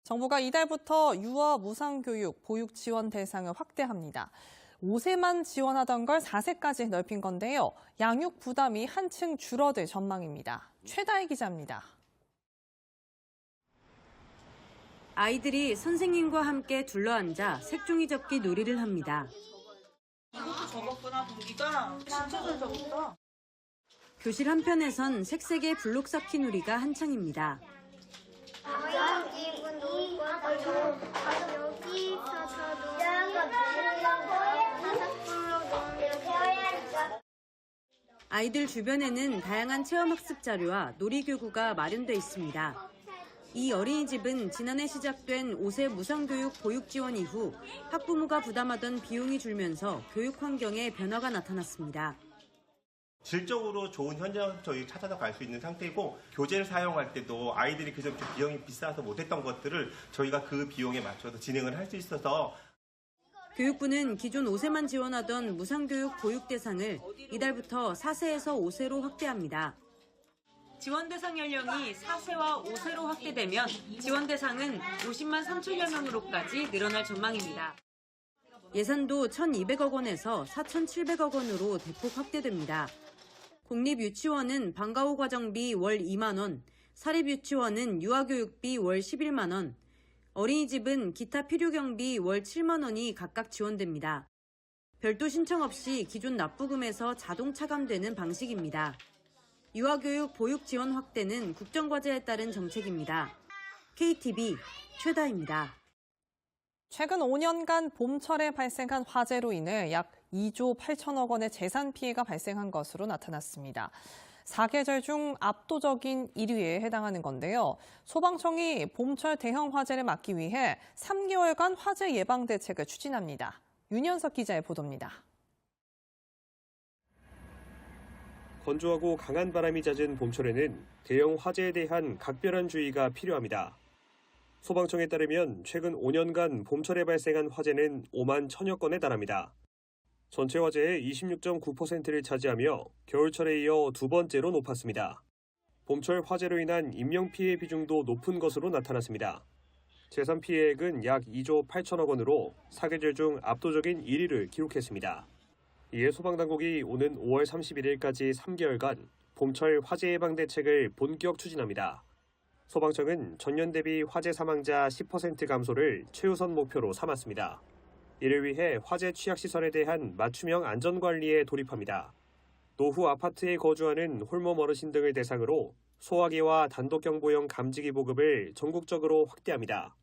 정부가 이달부터 유아 무상교육 보육 지원 대상을 확대합니다. 5세만 지원하던 걸 4세까지 넓힌 건데요. 양육 부담이 한층 줄어들 전망입니다. 최다희 기자입니다. 아이들이 선생님과 함께 둘러앉아 색종이 접기 놀이를 합니다. 이것도 접었구나, 동기가. 진짜 잘 접었다. 교실 한편에선 색색의 블록 쌓기 놀이가 한창입니다. 아이들 주변에는 다양한 체험학습 자료와 놀이교구가 마련돼 있습니다. 이 어린이집은 지난해 시작된 5세 무상교육 보육 지원 이후 학부모가 부담하던 비용이 줄면서 교육 환경에 변화가 나타났습니다. 질적으로 좋은 현장 저희 찾아서 갈 수 있는 상태이고, 교재를 사용할 때도 아이들이 그전 비용이 비싸서 못했던 것들을 저희가 그 비용에 맞춰서 진행을 할 수 있어서. 교육부는 기존 5세만 지원하던 무상교육 보육 대상을 이달부터 4세에서 5세로 확대합니다. 지원 대상 연령이 4세와 5세로 확대되면 지원 대상은 50만 3천여 명으로까지 늘어날 전망입니다. 예산도 1,200억 원에서 4,700억 원으로 대폭 확대됩니다. 공립유치원은 방과 후 과정비 월 2만 원, 사립유치원은 유아교육비 월 11만 원, 어린이집은 기타 필요경비 월 7만 원이 각각 지원됩니다. 별도 신청 없이 기존 납부금에서 자동 차감되는 방식입니다. 유아교육 보육 지원 확대는 국정과제에 따른 정책입니다. KTV 최다희입니다. 최근 5년간 봄철에 발생한 화재로 인해 약 2조 8천억 원의 재산 피해가 발생한 것으로 나타났습니다. 4계절 중 압도적인 1위에 해당하는 건데요. 소방청이 봄철 대형 화재를 막기 위해 3개월간 화재 예방 대책을 추진합니다. 윤현석 기자의 보도입니다. 건조하고 강한 바람이 잦은 봄철에는 대형 화재에 대한 각별한 주의가 필요합니다. 소방청에 따르면 최근 5년간 봄철에 발생한 화재는 5만 1천여 건에 달합니다. 전체 화재의 26.9%를 차지하며 겨울철에 이어 두 번째로 높았습니다. 봄철 화재로 인한 인명피해 비중도 높은 것으로 나타났습니다. 재산 피해액은 약 2조 8천억 원으로 4계절 중 압도적인 1위를 기록했습니다. 이에 소방당국이 오는 5월 31일까지 3개월간 봄철 화재 예방 대책을 본격 추진합니다. 소방청은 전년 대비 화재 사망자 10% 감소를 최우선 목표로 삼았습니다. 이를 위해 화재 취약시설에 대한 맞춤형 안전관리에 돌입합니다. 노후 아파트에 거주하는 홀몸 어르신 등을 대상으로 소화기와 단독경보용 감지기 보급을 전국적으로 확대합니다.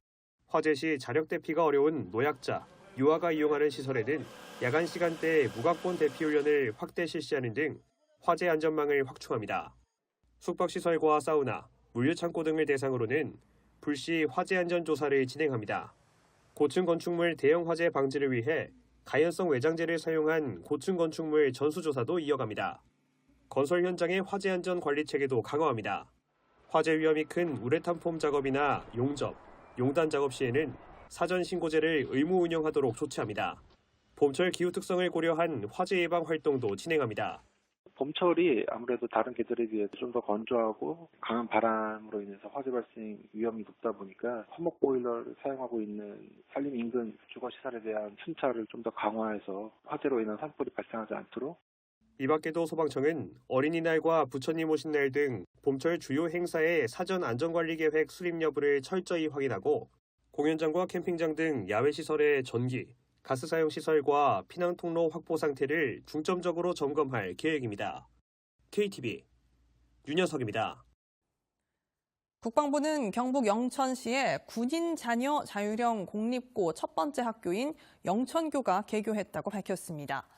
화재 시 자력 대피가 어려운 노약자, 유아가 이용하는 시설에는 야간 시간대에 무각본 대피 훈련을 확대 실시하는 등 화재 안전망을 확충합니다. 숙박시설과 사우나, 물류창고 등을 대상으로는 불시 화재 안전 조사를 진행합니다. 고층 건축물 대형 화재 방지를 위해 가연성 외장재를 사용한 고층 건축물 전수조사도 이어갑니다. 건설 현장의 화재 안전 관리 체계도 강화합니다. 화재 위험이 큰 우레탄 폼 작업이나 용접, 용단 작업 시에는 사전 신고제를 의무 운영하도록 조치합니다. 봄철 기후 특성을 고려한 화재 예방 활동도 진행합니다. 봄철이 아무래도 다른 계절에 비해 좀 더 건조하고 강한 바람으로 인해서 화재 발생 위험이 높다 보니까 화목 보일러를 사용하고 있는 산림 인근 주거시설에 대한 순찰을 좀 더 강화해서 화재로 인한 산불이 발생하지 않도록. 이 밖에도 소방청은 어린이날과 부처님 오신 날 등 봄철 주요 행사의 사전 안전관리 계획 수립 여부를 철저히 확인하고 공연장과 캠핑장 등 야외시설의 전기, 가스 사용 시설과 피난 통로 확보 상태를 중점적으로 점검할 계획입니다. KTV 윤현석입니다. 국방부는 경북 영천시에 군인 자녀 자율형 공립고 첫 번째 학교인 영천교가 개교했다고 밝혔습니다.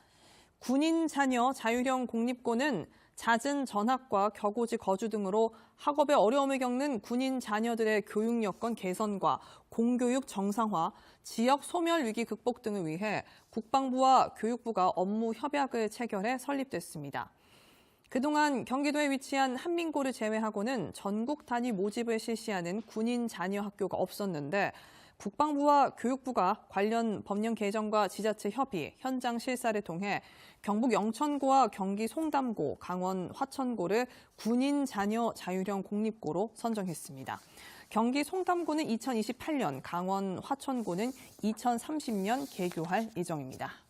군인 자녀 자율형 공립고는 잦은 전학과 격오지 거주 등으로 학업에 어려움을 겪는 군인 자녀들의 교육 여건 개선과 공교육 정상화, 지역 소멸 위기 극복 등을 위해 국방부와 교육부가 업무 협약을 체결해 설립됐습니다. 그동안 경기도에 위치한 한민고를 제외하고는 전국 단위 모집을 실시하는 군인 자녀 학교가 없었는데 국방부와 교육부가 관련 법령 개정과 지자체 협의, 현장 실사를 통해 경북 영천고와 경기 송담고, 강원 화천고를 군인 자녀 자율형 공립고로 선정했습니다. 경기 송담고는 2028년, 강원 화천고는 2030년 개교할 예정입니다.